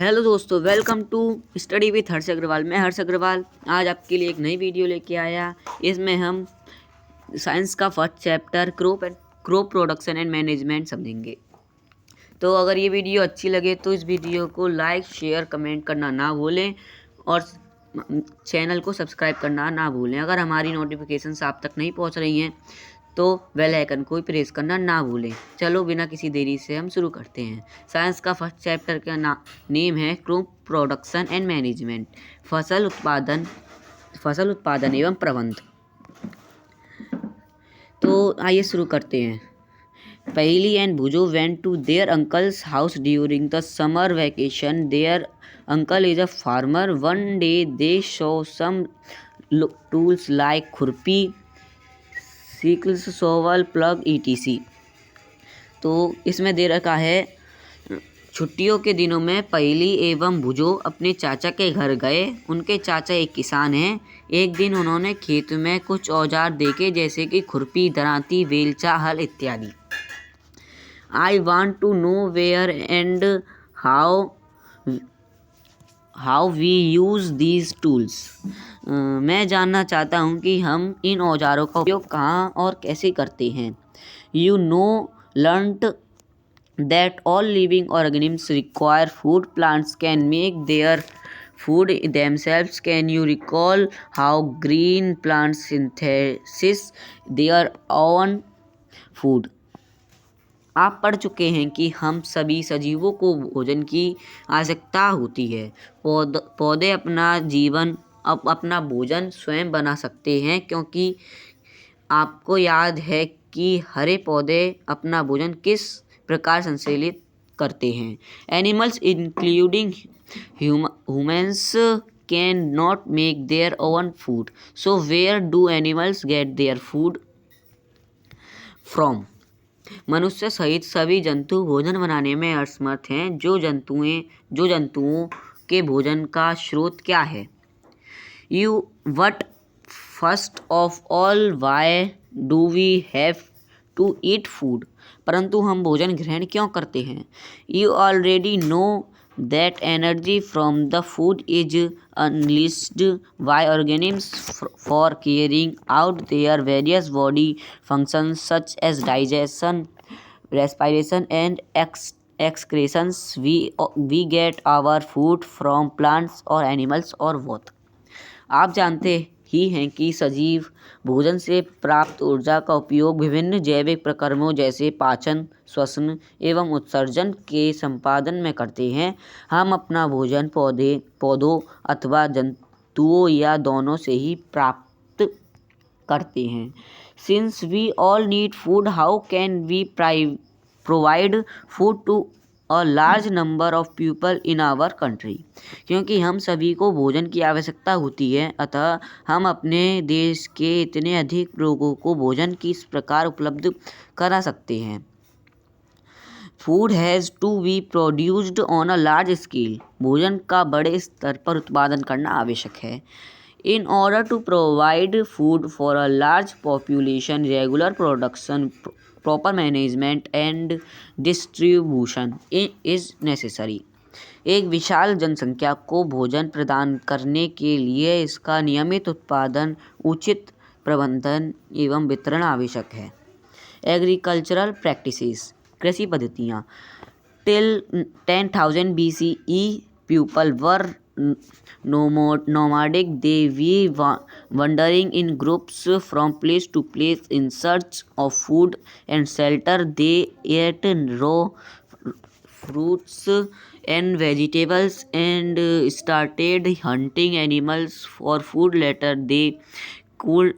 Hello दोस्तों, welcome to study with हर्ष अग्रवाल। मैं हर्ष अग्रवाल आज आपके लिए एक नई वीडियो लेके आया। इसमें हम साइंस का first chapter crop production and management समझेंगे। तो अगर ये वीडियो अच्छी लगे तो इस वीडियो को लाइक, शेयर, कमेंट करना ना भूलें और चैनल को सब्सक्राइब करना ना भूलें। अगर हमारी नोटिफिकेशंस आप तक नहीं पहुंच रही हैं तो बेल आइकन को प्रेस करना ना भूलें। चलो बिना किसी देरी से हम शुरू करते हैं। साइंस का फर्स्ट चैप्टर का नेम है क्रॉप प्रोडक्शन एंड मैनेजमेंट, फसल उत्पादन एवं प्रबंध। तो आइए शुरू करते हैं। Paheli and Bhujo went to their uncle's house during the summer vacation. Their uncle is a farmer. One day they saw some tools like खुरपी, सिकल्स, शॉवल, प्लग etc. तो इसमें दे रखा है, छुट्टियों के दिनों में पहेली एवं भुजो अपने चाचा के घर गए। उनके चाचा एक किसान हैं। एक दिन उन्होंने खेत में कुछ औजार देखे, जैसे कि खुरपी, दरांती, बेलचा, हल इत्यादि। I want to know where and how we use these tools. मैं जानना चाहता हूँ कि हम इन औजारों का उपयोग कहाँ और कैसे करते हैं। You learnt that all living organisms require food. Plants can make their food themselves. Can you recall how green plants synthesize their own food? आप पढ़ चुके हैं कि हम सभी सजीवों को भोजन की आवश्यकता होती है। पौधे अपना भोजन स्वयं बना सकते हैं, क्योंकि आपको याद है कि हरे पौधे अपना भोजन किस प्रकार संश्लेषित करते हैं। Animals including humans can not make their own food, so where do animals get their food from? मनुष्य सहित सभी जंतु भोजन बनाने में असमर्थ हैं। जो जंतुओं के भोजन का स्रोत क्या है? But first of all, why do we have to eat food? परंतु हम भोजन ग्रहण क्यों करते हैं? You already know that energy from the food is unleashed by organisms for carrying out their various body functions such as digestion, respiration and excretions. We get our food from plants or animals or both. आप जानते ही हैं कि सजीव भोजन से प्राप्त ऊर्जा का उपयोग विभिन्न जैविक प्रक्रमों जैसे पाचन, श्वसन एवं उत्सर्जन के संपादन में करते हैं। हम अपना भोजन पौधों अथवा जंतुओं या दोनों से ही प्राप्त करते हैं। Since we all need food, how can we provide food to a large number of people in our country? क्योंकि हम सभी को भोजन की आवश्यकता होती है, अतः हम अपने देश के इतने अधिक लोगों को भोजन किस प्रकार उपलब्ध करा सकते हैं। Food has to be produced on a large scale. भोजन का बड़े स्तर पर उत्पादन करना आवश्यक है। In order to provide food for a large population, regular production, proper management and distribution is necessary. एक विशाल जनसंख्या को भोजन प्रदान करने के लिए इसका नियमित उत्पादन, उचित प्रबंधन एवं वितरण आवश्यक है। एग्रीकल्चरल प्रैक्टिसेस, कृषि पद्धतियाँ। Till 10,000 BCE, people were nomadic. They were wandering in groups from place to place in search of food and shelter. They ate raw fruits and vegetables and started hunting animals for food. Later they could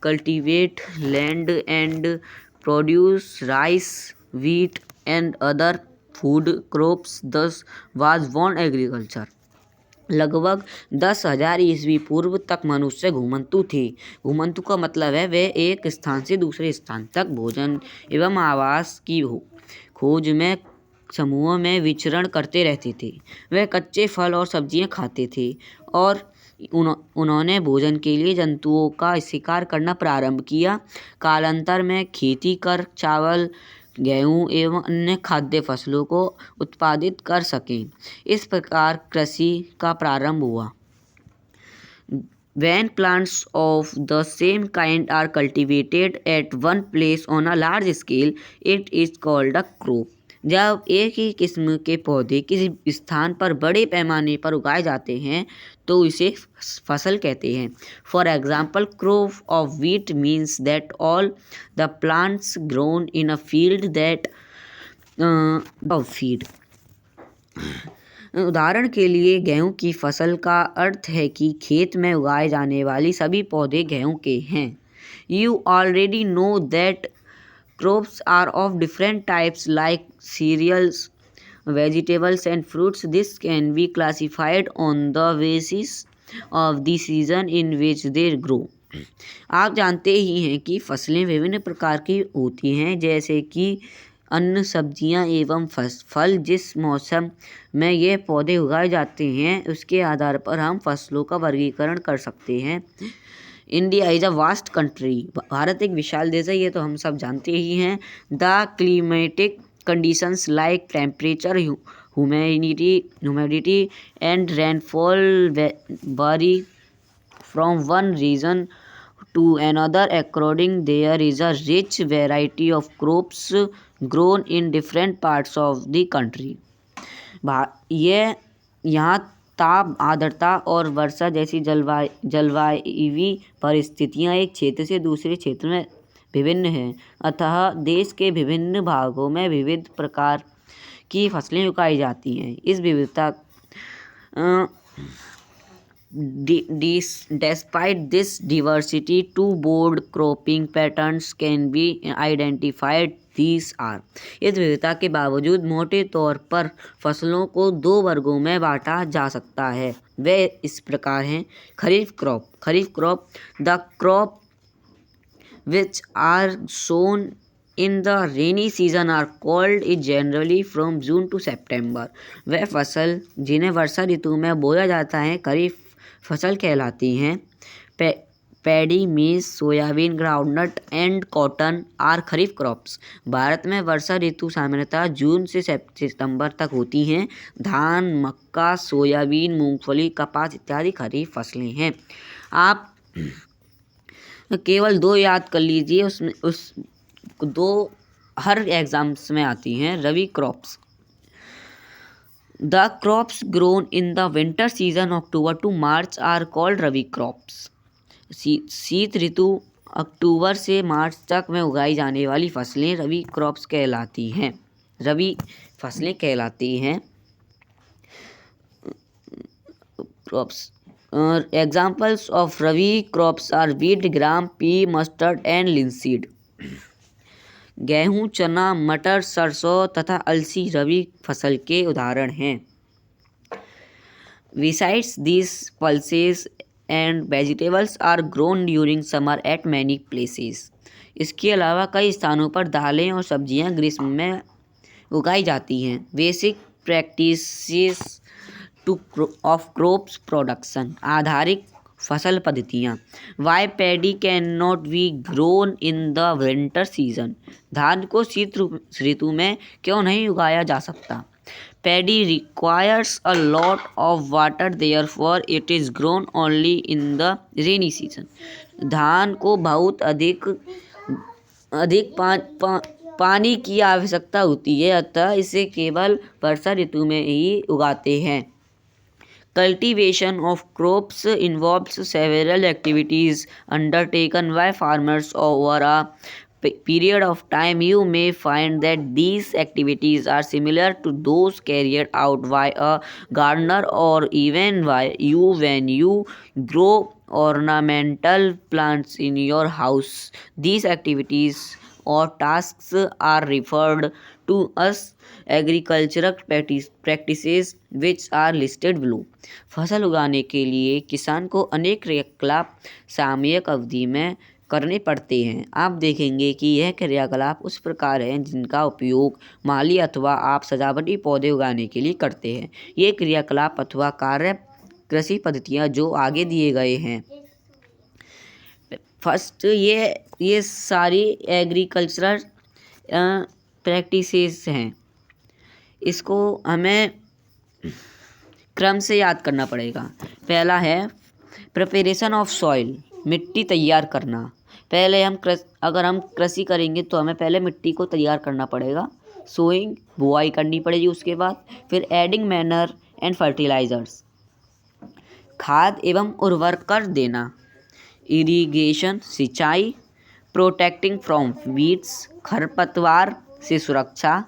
cultivate land and produce rice, wheat and other food crops. Thus was born agriculture. लगभग 10,000 ईस्वी पूर्व तक मनुष्य घुमंतु थे। घुमंतु का मतलब है वे एक स्थान से दूसरे स्थान तक भोजन एवं आवास की खोज में समूहों में विचरण करते रहते थे। वे कच्चे फल और सब्जियां खाते थे और उन्होंने भोजन के लिए जंतुओं का शिकार करना प्रारंभ किया। कालांतर में खेती कर चावल, गेहूँ एवं अन्य खाद्य फसलों को उत्पादित कर सकें। इस प्रकार कृषि का प्रारंभ हुआ। When plants of the same kind are cultivated at one place on a large scale, it is called a crop. जब एक ही किस्म के पौधे किसी स्थान पर बड़े पैमाने पर उगाए जाते हैं तो इसे फसल कहते हैं। For example, crop of wheat means that all the plants grown in a field that of feed. उदाहरण के लिए गेहूँ की फसल का अर्थ है कि खेत में उगाए जाने वाली सभी पौधे गेहूँ के हैं। You already know that crops are of different types like cereals, vegetables and fruits. This can be classified on the basis of the season in which they grow. आप जानते ही हैं कि फसलें विभिन्न प्रकार की होती हैं, जैसे कि अन्न, सब्जियां एवं फल। जिस मौसम में ये पौधे उगाए जाते हैं उसके आधार पर हम फसलों का वर्गीकरण कर सकते हैं। India is a vast country. Bharat एक विशाल देश है, ये तो हम सब जानते ही हैं। The climatic conditions like temperature, humidity and rainfall vary from one region to another according there is a rich variety of crops grown in different parts of the country. ये यहाँ ताप, आर्द्रता और वर्षा जैसी जलवायवी परिस्थितियाँ एक क्षेत्र से दूसरे क्षेत्र में विभिन्न हैं, अतः देश के विभिन्न भागों में विविध प्रकार की फसलें उगाई जाती हैं। इस विविधता Despite this diversity, two broad cropping patterns can be identified. These are. इस विविधता के बावजूद मोटे तौर पर फसलों को दो वर्गों में बांटा जा सकता है। वे इस प्रकार हैं। Kharif crop the crop which are sown in the rainy season are called is generally from June to September. वह फसल जिन्हें वर्षा ऋतु में बोया जाता है खरीफ फसल कहलाती हैं। Paddy, maize, soybean, groundnut and cotton are kharif crops. Bharat में वर्षा ऋतु सामान्यतः जून से सितंबर तक होती हैं। धान, मक्का, सोयाबीन, मूंगफली, कपास इत्यादि खरीफ फसलें हैं। आप केवल दो याद कर लीजिए, उसमें उस दो हर एग्जाम्स में आती हैं। Rabi crops the crops grown in the winter season October to March are called rabi crops. शीत ऋतु अक्टूबर से मार्च तक में उगाई जाने वाली फसलें रबी क्रॉप्स कहलाती हैं। रबी फसलें कहलाती हैं crops. Examples of Rabi crops are wheat, gram, pea, mustard and linseed. गेहूँ, चना, मटर, सरसों तथा अलसी रबी फसल के उदाहरण हैं। Besides these, pulses and vegetables are grown during summer at many places. इसके अलावा कई स्थानों पर दालें और सब्जियां ग्रीष्म में उगाई जाती हैं। Basic practices of crops production आधारिक फसल पद्धतियाँ। Why paddy can not be grown in the winter season. धान को शीत ऋतु में क्यों नहीं उगाया जा सकता? Paddy requires a lot of water, therefore it is grown only in the rainy season. धान को बहुत अधिक पानी की आवश्यकता होती है, अतः इसे केवल वर्षा ऋतु में ही उगाते हैं। Cultivation of crops involves several activities undertaken by farmers over a period of time. You may find that these activities are similar to those carried out by a gardener or even by you when you grow ornamental plants in your house. These activities or tasks are referred to as agricultural practices which are listed below. फसल उगाने के लिए किसान को अनेक क्रियाकलाप सामयिक अवधि में करने पड़ते हैं। आप देखेंगे कि यह क्रियाकलाप उस प्रकार हैं जिनका उपयोग माली अथवा आप सजावटी पौधे उगाने के लिए करते हैं। ये क्रियाकलाप अथवा कार्य कृषि पद्धतियाँ जो आगे दिए गए हैं। फर्स्ट ये सारी एग्रीकल्चरल प्रैक्टिसेस हैं, इसको हमें क्रम से याद करना पड़ेगा। पहला है प्रिपरेशन ऑफ सॉइल, मिट्टी तैयार करना। पहले अगर हम कृषि करेंगे तो हमें पहले मिट्टी को तैयार करना पड़ेगा। सोइंग, बुआई करनी पड़ेगी उसके बाद। फिर एडिंग मैनर एंड फर्टिलाइजर्स, खाद एवं उर्वरक कर देना। इरिगेशन, सिंचाई। प्रोटेक्टिंग फ्रॉम वीड्स, खरपतवार से सुरक्षा।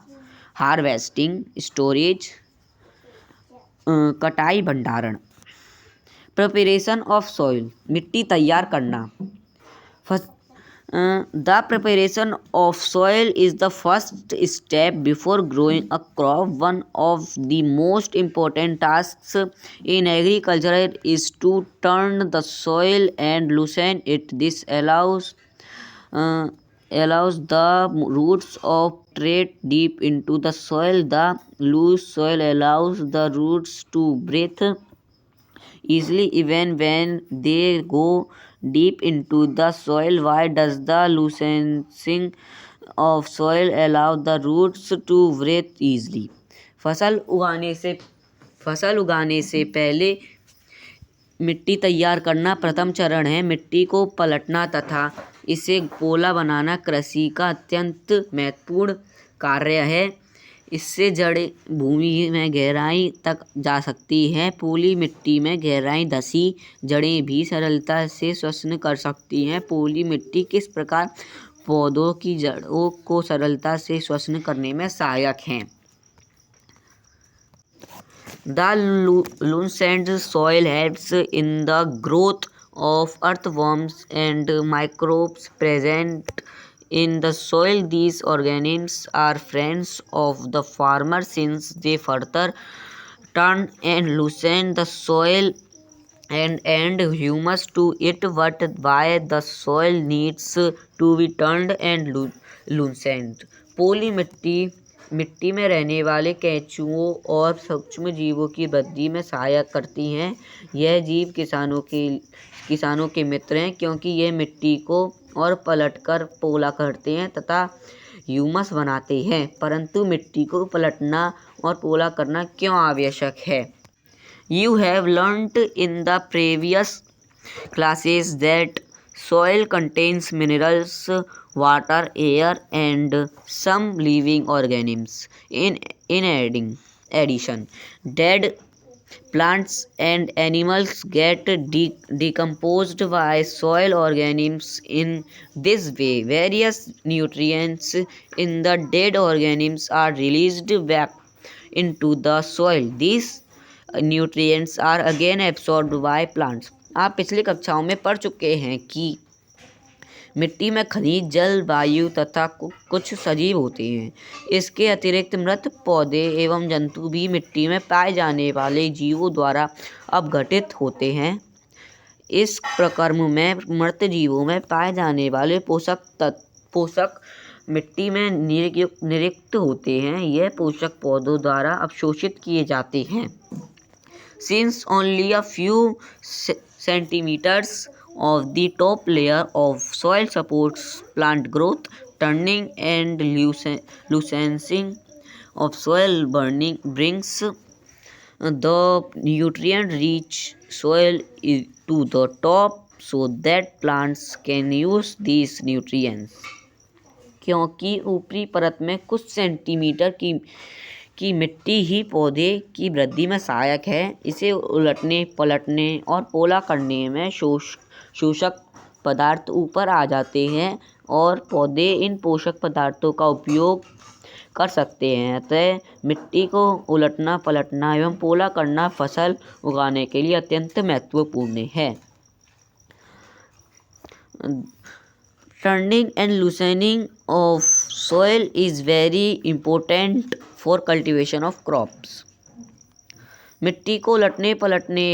हार्वेस्टिंग, स्टोरेज, कटाई, भंडारण। प्रिपरेशन ऑफ सॉइल, मिट्टी तैयार करना। The preparation of soil is the first step before growing a crop. One of the most important tasks in agriculture is to turn the soil and loosen it. This allows the roots of tread deep into the soil. The loose soil allows the roots to breathe easily even when they go deep into the soil. Why does the loosening of soil allow the roots to breathe easily? फसल उगाने से पहले मिट्टी तैयार करना प्रथम चरण है। मिट्टी को पलटना तथा इसे पोला बनाना कृषि का अत्यंत महत्वपूर्ण कार्य है। इससे जड़ें भूमि में गहराई तक जा सकती हैं। पोली मिट्टी में गहराई धंसी जड़ें भी सरलता से श्वसन कर सकती हैं। पोली मिट्टी किस प्रकार पौधों की जड़ों को सरलता से श्वसन करने में सहायक है? The loosened soil helps in the growth of earthworms and microbes present in the soil. These organisms are friends of the farmer since they further turn and loosen the soil and add humus to it. But why the soil needs to be turned and loosened? पोली मिट्टी में रहने वाले केंचुओं और सूक्ष्म जीवों की वृद्धि में सहायता करती हैं। यह जीव किसानों के मित्र हैं क्योंकि यह मिट्टी को और पलटकर पोला करते हैं तथा ह्यूमस बनाते हैं। परंतु मिट्टी को पलटना और पोला करना क्यों आवश्यक है? You have learnt in the previous classes that soil contains minerals, water, air, and some living organisms. In addition, dead plants and animals get decomposed by soil organisms. In this way, various nutrients in the dead organisms are released back into the soil. These nutrients are again absorbed by plants. आप पिछली कक्षाओं में पढ़ चुके हैं कि मिट्टी में खनिज, जल, वायु तथा कुछ सजीव होते हैं। इसके अतिरिक्त मृत पौधे एवं जंतु भी मिट्टी में पाए जाने वाले जीवों द्वारा अपघटित होते हैं। इस प्रक्रम में मृत जीवों में पाए जाने वाले पोषक मिट्टी में निरुक्त होते हैं। यह पोषक पौधों द्वारा अवशोषित किए जाते हैं। Since only a few centimeters of the top layer of soil supports plant growth, turning and loosening of soil brings the nutrient-rich soil to the top so that plants can use these nutrients. क्योंकि ऊपरी परत में कुछ centimetre की मिट्टी ही पौधे की वृद्धि में सहायक है। इसे उलटने, पलटने और पोला करने में पोषक पदार्थ ऊपर आ जाते हैं और पौधे इन पोषक पदार्थों का उपयोग कर सकते हैं। अतः मिट्टी को उलटना, पलटना एवं पोला करना फसल उगाने के लिए अत्यंत महत्वपूर्ण है। Turning and loosening of soil is very important for cultivation of crops. मिट्टी को उलटने, पलटने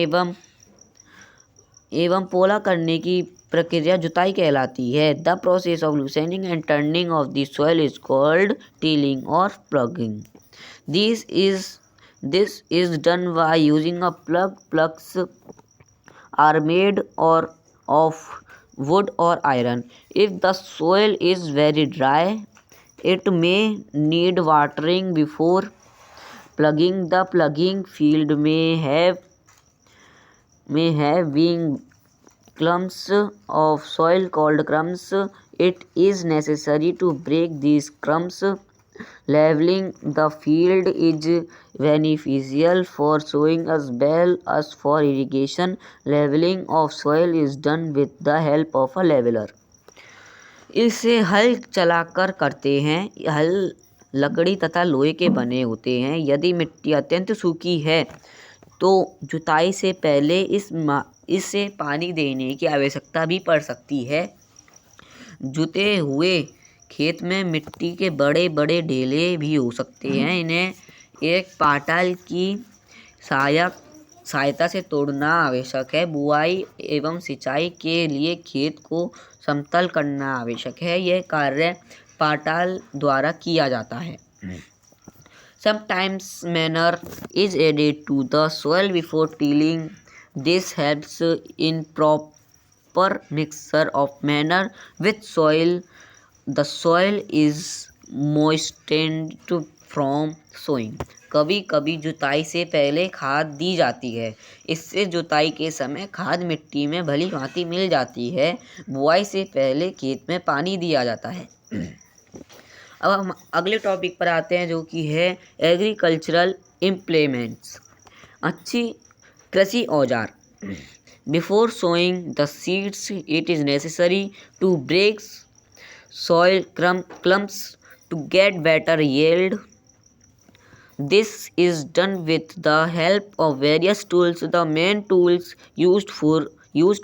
एवं पोला करने की प्रक्रिया जुताई कहलाती है। The process of loosening and turning of the soil is called tilling or ploughing. This is done by using a plug. Plugs are made of wood or iron. If the soil is very dry, It may need watering before plugging. The plugging field may have been clumps of soil called crumbs. It is necessary to break these crumbs. Leveling the field is beneficial for sowing as well as for irrigation. Leveling of soil is done with the help of a leveler. इसे हल चलाकर करते हैं। हल लकड़ी तथा लोहे के बने होते हैं। यदि मिट्टी अत्यंत सूखी है तो जुताई से पहले इसे पानी देने की आवश्यकता भी पड़ सकती है। जुते हुए खेत में मिट्टी के बड़े बड़े ढेले भी हो सकते हैं। इन्हें एक पाटाल की सहायता से तोड़ना आवश्यक है। बुआई एवं सिंचाई के लिए खेत को समतल करना आवश्यक है। यह कार्य पाटाल द्वारा किया जाता है। Sometimes manure is added to the soil before tilling. This helps in proper mixture of manure with soil. The soil is moistened from sowing. कभी कभी जुताई से पहले खाद दी जाती है। इससे जुताई के समय खाद मिट्टी में भली भांति मिल जाती है। बुआई से पहले खेत में पानी दिया जाता है। अब हम अगले टॉपिक पर आते हैं जो कि है एग्रीकल्चरल इम्प्लीमेंट्स। अच्छी कृषि औजार। Before sowing the seeds it is necessary to break soil clumps to get better yield. This is done with the help of various tools. The main tools used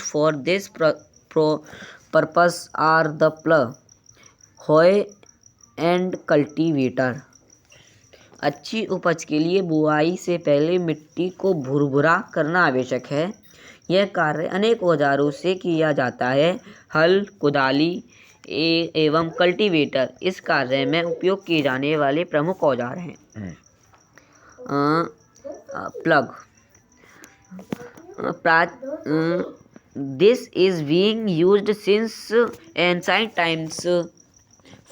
for this purpose are the plough, hoe and cultivator. अच्छी उपज के लिए बुआई से पहले मिट्टी को भुरभुरा करना आवश्यक है। यह कार्य अनेक औजारों से किया जाता है। हल, कुदाली एवं कल्टीवेटर इस कार्य में उपयोग किए जाने वाले प्रमुख औजार हैं। Plug. This is being used since ancient times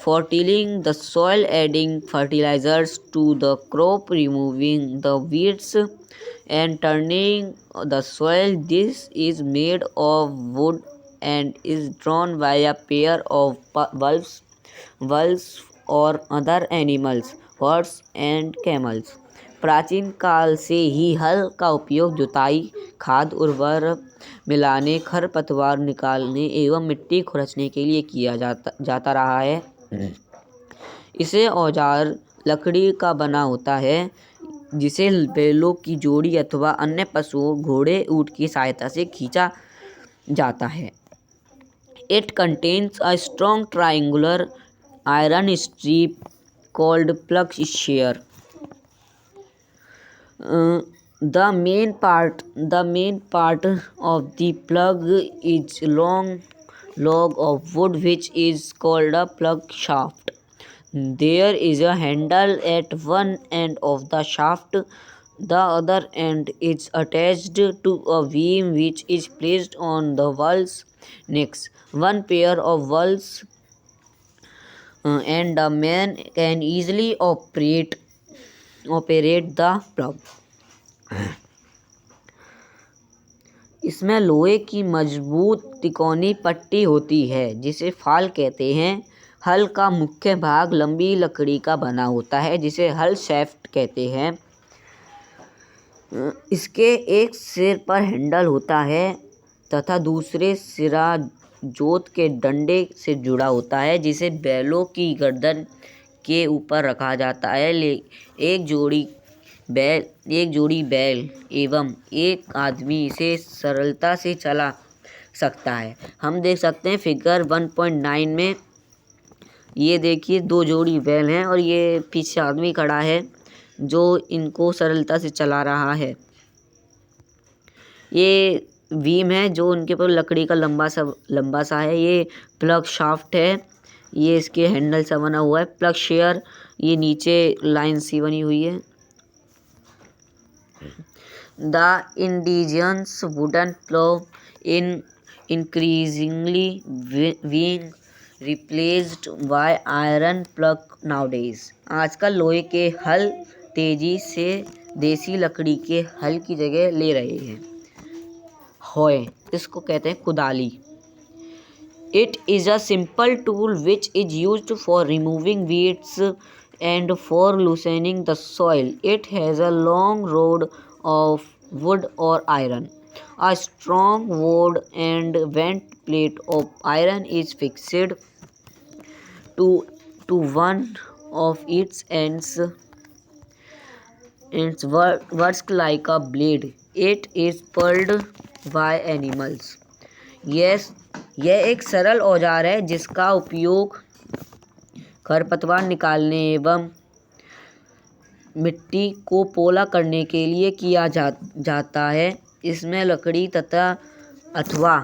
for tilling the soil, adding fertilizers to the crop, removing the weeds and turning the soil. This is made of wood and is drawn by a pair of bulls or other animals, horse and camels. प्राचीन काल से ही हल का उपयोग जुताई, खाद, उर्वरक मिलाने, खरपतवार निकालने एवं मिट्टी खुरचने के लिए किया जाता रहा है। इसे औजार लकड़ी का बना होता है जिसे बैलों की जोड़ी अथवा अन्य पशुओं, घोड़े, ऊंट की सहायता से खींचा जाता है। It contains a strong triangular iron strip called plowshare. The main part of the plug is a long log of wood which is called a plug shaft. There is a handle at one end of the shaft. The other end is attached to a beam which is placed on the wall's necks. One pair of walls and a man can easily operate the plug. इसमें लोहे की मजबूत तिकोनी पट्टी होती है जिसे फाल कहते हैं। हल का मुख्य भाग लंबी लकड़ी का बना होता है जिसे हल शाफ्ट कहते हैं। इसके एक सिर पर हैंडल होता है तथा दूसरे सिरा जोत के डंडे से जुड़ा होता है जिसे बैलों की गर्दन के ऊपर रखा जाता है। एक जोड़ी बैल एवं एक आदमी इसे सरलता से चला सकता है। हम देख सकते हैं फिगर 1.9 में। ये देखिए 2 जोड़ी बैल हैं और ये पीछे आदमी खड़ा है जो इनको सरलता से चला रहा है। ये बीम है जो उनके ऊपर लकड़ी का लंबा सा है। ये प्लग शाफ्ट है। ये इसके हैंडल सा बना हुआ है। प्लग शेयर ये नीचे लाइन सी बनी हुई है। The indigenous wooden plow in increasingly being replaced by iron plug nowadays। आजकल लोहे के हल तेजी से देसी लकड़ी के हल की जगह ले रहे हैं। होय, इसको कहते हैं कुदाली। It is a simple tool which is used for removing weeds and for loosening the soil. It has a long rod of wood or iron. A strong wood and bent plate of iron is fixed to one of its ends and works like a blade. It is pulled by animals. Yes, यह एक सरल औजार है जिसका उपयोग खरपतवार निकालने एवं मिट्टी को पोला करने के लिए किया जाता है। इसमें लकड़ी तथा अथवा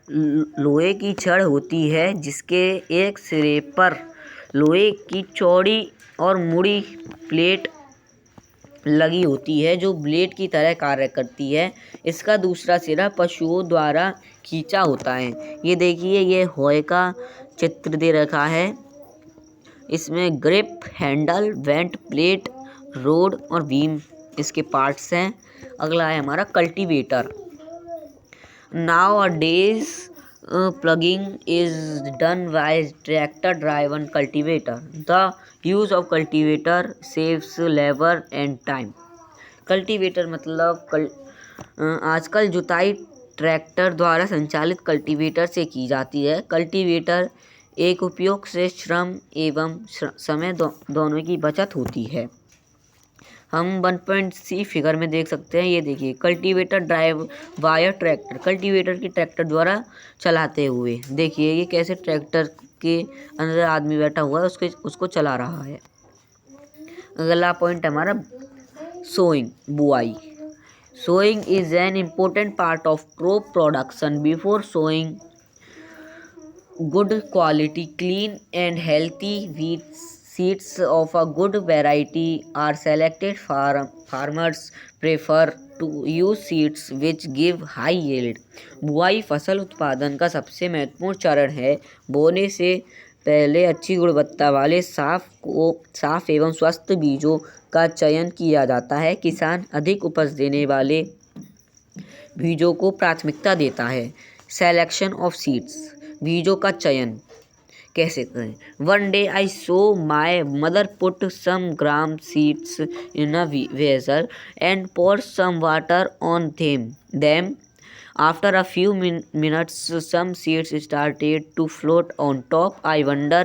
लोहे की छड़ होती है जिसके एक सिरे पर लोहे की चौड़ी और मुड़ी प्लेट लगी होती है जो ब्लेड की तरह कार्य करती है। इसका दूसरा सिरा पशुओं द्वारा खींचा होता है। ये देखिए, ये होय का चित्र दे रखा है। इसमें grip, handle, went plate, road और बीम इसके पार्ट्स हैं। अगला है हमारा cultivator. Nowadays, plugging is done by tractor driven cultivator. The use of cultivator saves labor and time. Cultivator मतलब आजकल जुताई ट्रैक्टर द्वारा संचालित कल्टीवेटर से की जाती है। कल्टीवेटर एक उपयोग से श्रम एवं समय दोनों की बचत होती है। हम 1.C फिगर में देख सकते हैं। ये देखिए, cultivator drive wire tractor, cultivator की ट्रैक्टर द्वारा चलाते हुए। देखिए ये कैसे ट्रैक्टर के अंदर आदमी बैठा हुआ है, उसको चला रहा है। अगला पॉइंट हमारा सोइंग, बुआई। Sowing is an important part of crop production. Before sowing, good quality, clean and healthy wheat seeds of a good variety are selected. Farmers prefer to use seeds which give high yield. बुआई फसल उत्पादन का सबसे महत्वपूर्ण चरण है। बोने से पहले अच्छी गुणवत्ता वाले साफ एवं स्वस्थ बीजों का चयन किया जाता है। किसान अधिक उपज देने वाले बीजों को प्राथमिकता देता है। सेलेक्शन ऑफ सीड्स, बीजों का चयन कैसे करें। One day I saw my mother put some gram seeds in a vessel and pour some water on them. After a few minutes, some seeds started to float on top. I wonder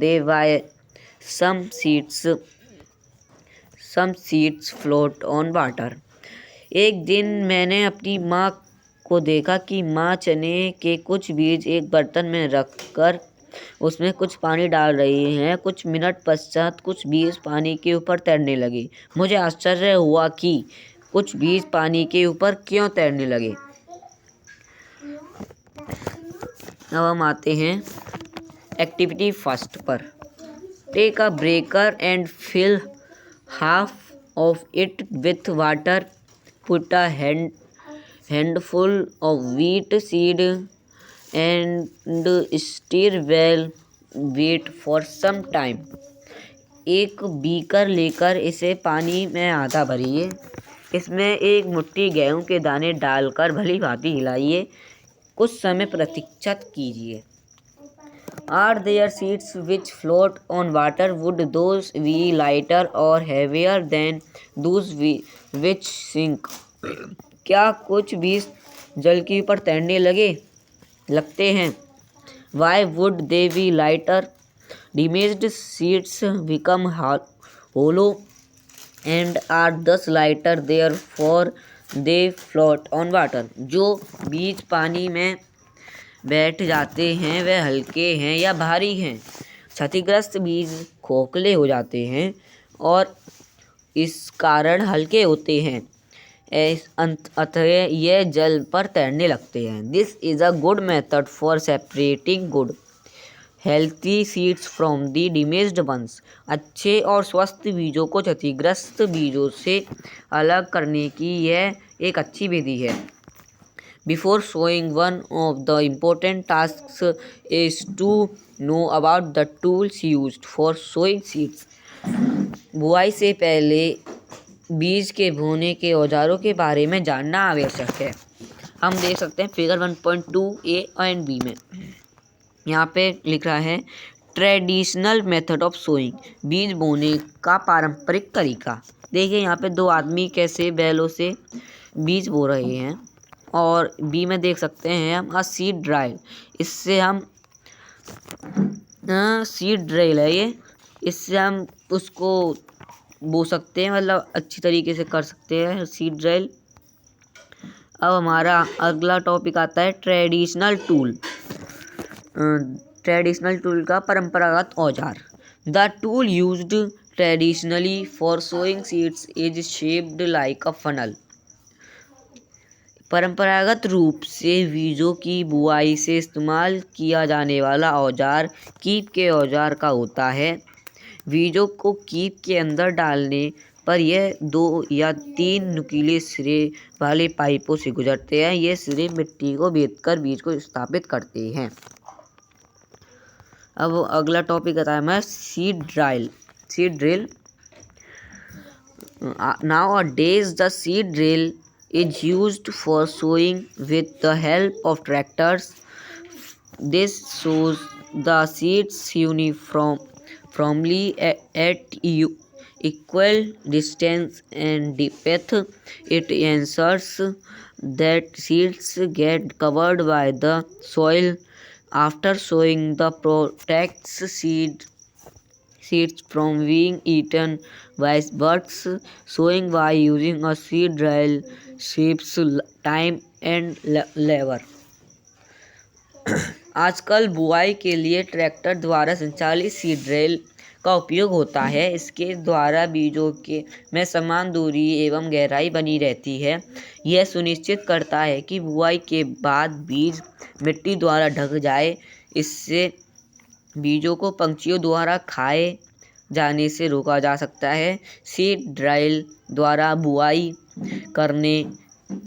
they why some seeds float on water. एक दिन मैंने अपनी माँ को देखा कि माँ चने के कुछ बीज एक बर्तन में रखकर उसमें कुछ पानी डाल रही हैं। कुछ मिनट पश्चात कुछ बीज पानी के ऊपर तैरने लगे। मुझे आश्चर्य हुआ कि कुछ बीज पानी के ऊपर क्यों तैरने लगे। अब हम आते हैं एक्टिविटी फर्स्ट पर। Take a breaker and fill half of it with water. Put a handful of wheat seed and stir well. Wait for some time. एक बीकर लेकर इसे पानी में आधा भरिए। इसमें एक मुट्ठी गेहूं के दाने डालकर भली भांति हिलाइए। कुछ समय प्रतीक्षा कीजिए। Are there seeds which float on water? Would those be lighter or heavier than those which sink? क्या कुछ बीज जल के ऊपर तैरने लगते हैं? Why would they be lighter? Damaged seeds become hollow and are thus lighter, therefore they float on water. जो बीज पानी में बैठ जाते हैं वे हल्के हैं या भारी हैं। क्षतिग्रस्त बीज खोखले हो जाते हैं और इस कारण हल्के होते हैं। अतः ये जल पर तैरने लगते हैं। This is a good method for separating good healthy seeds from the damaged ones. अच्छे और स्वस्थ बीजों को क्षतिग्रस्त बीजों से अलग करने की यह एक अच्छी विधि है। Before sowing, one of the important tasks is to know about the tools used for sowing seeds. बुआई से पहले बीज के बोने के औजारों के बारे में जानना आवश्यक है। हम देख सकते हैं फिगर 1.2 ए एंड बी में। यहाँ पे लिख रहा है ट्रेडिशनल मेथड ऑफ सोइंग, बीज बोने का पारंपरिक तरीका। देखिए यहाँ पे दो आदमी कैसे बैलों से बीज बो रहे हैं। और बी में देख सकते हैं हम सीड ड्राइल, इससे हम सीड ड्रिल है ये, इससे हम उसको बो सकते हैं, मतलब अच्छी तरीके से कर सकते हैं सीड ड्रिल। अब हमारा अगला टॉपिक आता है ट्रेडिशनल टूल। ट्रेडिशनल टूल का परंपरागत औजार। The tool used traditionally for sowing seeds is shaped like a funnel. परंपरागत रूप से बीजों की बुआई से इस्तेमाल किया जाने वाला औजार कीप के औजार का होता है। बीजों को कीप के अंदर डालने पर यह 2 या 3 नुकीले सिरे वाले पाइपों से गुजरते हैं। ये सिरे मिट्टी को बेधकर बीज को स्थापित करते हैं। अब अगला टॉपिक आता है मैं seed drill. Nowadays the seed drill is used for sowing with the help of tractors. This sows the seeds uniformly at equal distance and depth. It ensures that seeds get covered by the soil after sowing. The protects seeds from being eaten by birds. Sowing by using a seed drill saves time and labor. आजकल बुआई के लिए tractor द्वारा संचालित seed drill का उपयोग होता है। इसके द्वारा बीजों के में समान दूरी एवं गहराई बनी रहती है। यह सुनिश्चित करता है कि बुआई के बाद बीज मिट्टी द्वारा ढक जाए। इससे बीजों को पंछियों द्वारा खाए जाने से रोका जा सकता है। सीड ड्रिल द्वारा बुआई करने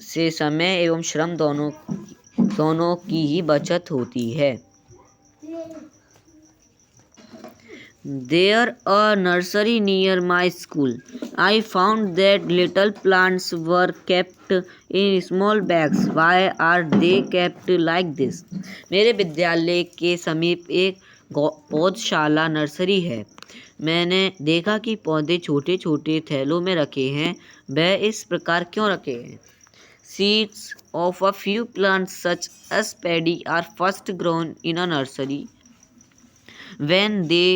से समय एवं श्रम दोनों की ही बचत होती है। There a nursery near my school. I found that little plants were kept in small bags. Why are they kept like this? मेरे विद्यालय के समीप एक पौधशाला नर्सरी है। मैंने देखा कि पौधे छोटे छोटे थैलों में रखे हैं। वह इस प्रकार क्यों रखे हैं? Seeds of a few plants such as paddy are first grown in a nursery. When they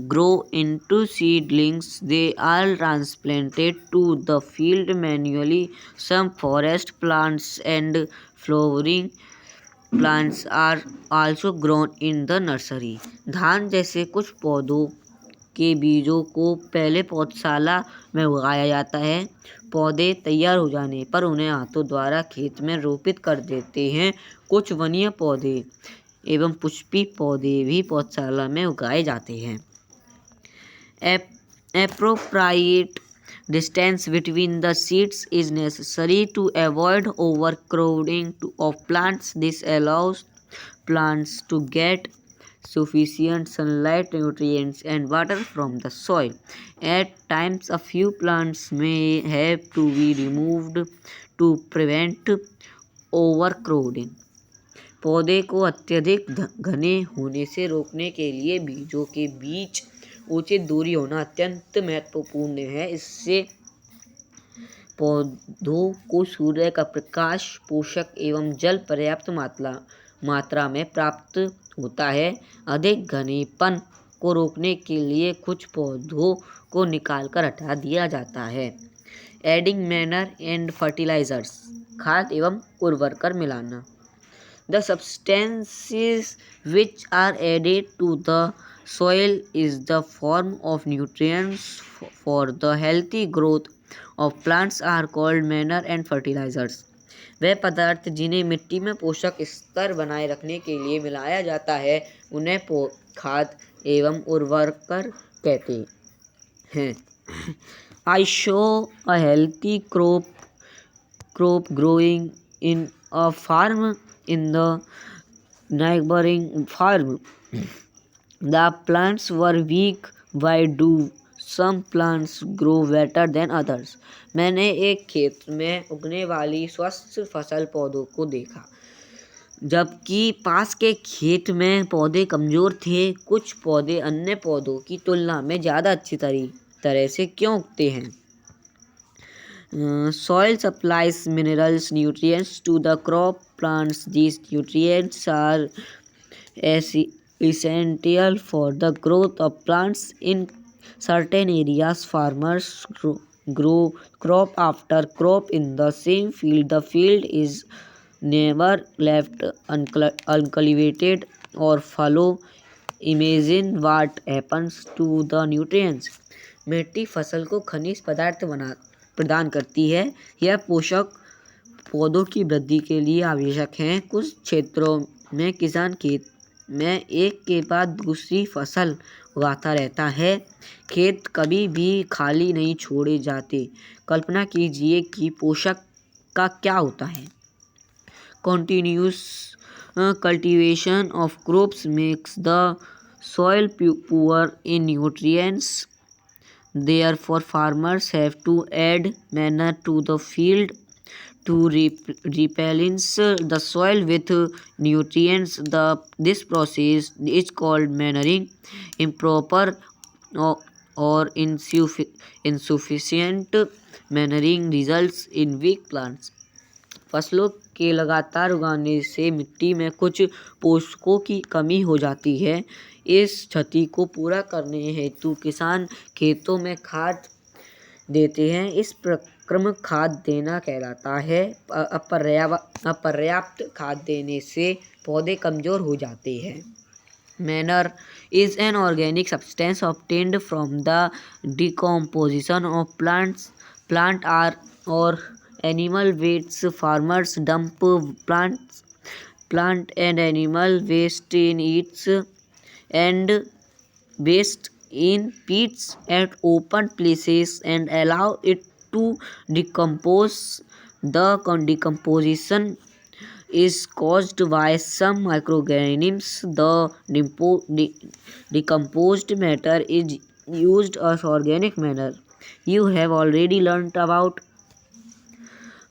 grow into seedlings, they are transplanted to the field manually. Some forest plants and flowering plants are also grown in the nursery. धान जैसे कुछ पौधों के बीजों को पहले पौधशाला में उगाया जाता है। पौधे तैयार हो जाने पर उन्हें हाथों द्वारा खेत में रोपित कर देते हैं। कुछ वन्य पौधे एवं पुष्पी पौधे भी पौधशाला में उगाए जाते हैं। Appropriate distance between the seeds is necessary to avoid overcrowding of plants. This allows plants to get sufficient sunlight, nutrients, and water from the soil. At times, a few plants may have to be removed to prevent overcrowding. पौधे को अत्यधिक घने होने से रोकने के लिए बीजों के बीच उचित दूरी होना अत्यंत महत्वपूर्ण है। इससे पौधों को सूर्य का प्रकाश, पोषक एवं जल पर्याप्त मात्रा में प्राप्त होता है। अधिक घनेपन को रोकने के लिए कुछ पौधों को निकालकर हटा दिया जाता है। एडिंग मैनर एंड फर्टिलाइजर्स, खाद एवं उर्वरक मिलाना। The substances which are added to the soil is the form of nutrients for the healthy growth of plants are called manure and fertilizers. वे पदार्थ जिन्हें मिट्टी में पोषक स्तर बनाए रखने के लिए मिलाया जाता है उन्हें खाद एवं उर्वरक कहते हैं। I saw a healthy crop growing in a farm in the neighboring farm. The plants were weak. Why do some plants grow better than others? मैंने एक खेत में उगने वाली स्वस्थ फसल पौधों को देखा, जबकि पास के खेत में पौधे कमजोर थे। कुछ पौधे अन्य पौधों की तुलना में ज़्यादा अच्छी तरह से क्यों उगते हैं? Soil supplies minerals, nutrients to the crop plants. These nutrients are essential for the growth of plants in certain areas. Farmers grow crop after crop in the same field. The field is never left uncultivated or fallow. Imagine what happens to the nutrients. मिट्टी फसल को खनिज पदार्थ प्रदान करती है। यह पोषक पौधों की वृद्धि के लिए आवश्यक हैं। कुछ क्षेत्रों में किसान खेत में एक के बाद दूसरी फसल उगाता रहता है। खेत कभी भी खाली नहीं छोड़े जाते। कल्पना कीजिए कि पोषक का क्या होता है। Continuous cultivation of crops makes the soil poor in nutrients. Therefore, farmers have to add manure to the field to replenish the soil with nutrients. This process is called manuring. Improper or insufficient manuring results in weak plants. फसलों के लगातार उगाने से मिट्टी में कुछ पोषकों की कमी हो जाती है। इस क्षति को पूरा करने हेतु किसान खेतों में खाद देते हैं। इस प्रक्रम खाद देना कहलाता है। अपर्याप्त खाद देने से पौधे कमजोर हो जाते हैं। Manure is an organic substance obtained from the decomposition of plant or animal waste. Farmers dump plant and animal waste in pits at open places and allow it to decompose. The decomposition is caused by some microorganisms. The decomposed matter is used as organic manure. You have already learnt about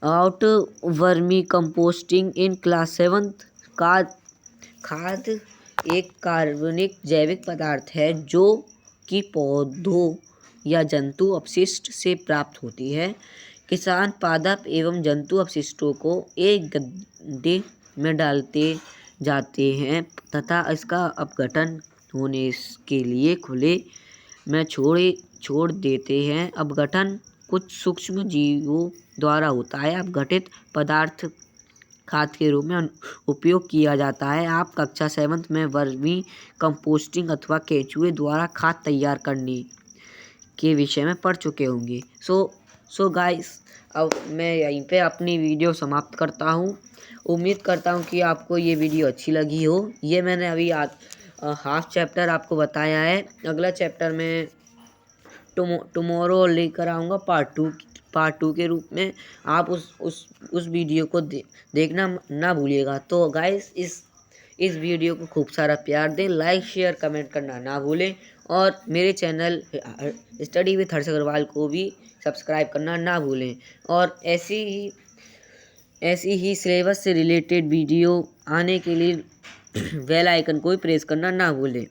vermicomposting in class 7th. खाद एक कार्बनिक जैविक पदार्थ है जो कि पौधों या जंतु अपशिष्ट से प्राप्त होती है। किसान पादप एवं जंतु अपशिष्टों को एक गड्ढे में डालते जाते हैं तथा इसका अपघटन होने के लिए खुले में छोड़ देते हैं। अपघटन कुछ सूक्ष्म जीवों द्वारा होता है। अपघटित पदार्थ खाद के रूप में उपयोग किया जाता है। आप कक्षा 7th में वर्मी कंपोस्टिंग अथवा केंचुए द्वारा खाद तैयार करने के विषय में पढ़ चुके होंगे। सो गाइस, अब मैं यहीं पे अपनी वीडियो समाप्त करता हूँ। उम्मीद करता हूँ कि आपको ये वीडियो अच्छी लगी हो। ये मैंने अभी हाफ चैप्टर आपको बताया है। अगला चैप्टर में टुमारो लेकर आऊँगा पार्ट टू के रूप में। आप उस वीडियो को देखना ना भूलिएगा। तो गाइस, इस वीडियो को खूब सारा प्यार दें, लाइक शेयर कमेंट करना ना भूलें और मेरे चैनल स्टडी विद हर्ष अग्रवाल को भी सब्सक्राइब करना ना भूलें और ऐसी ही सिलेबस से रिलेटेड वीडियो आने के लिए बेल आइकन को भी प्रेस करना ना भूलें।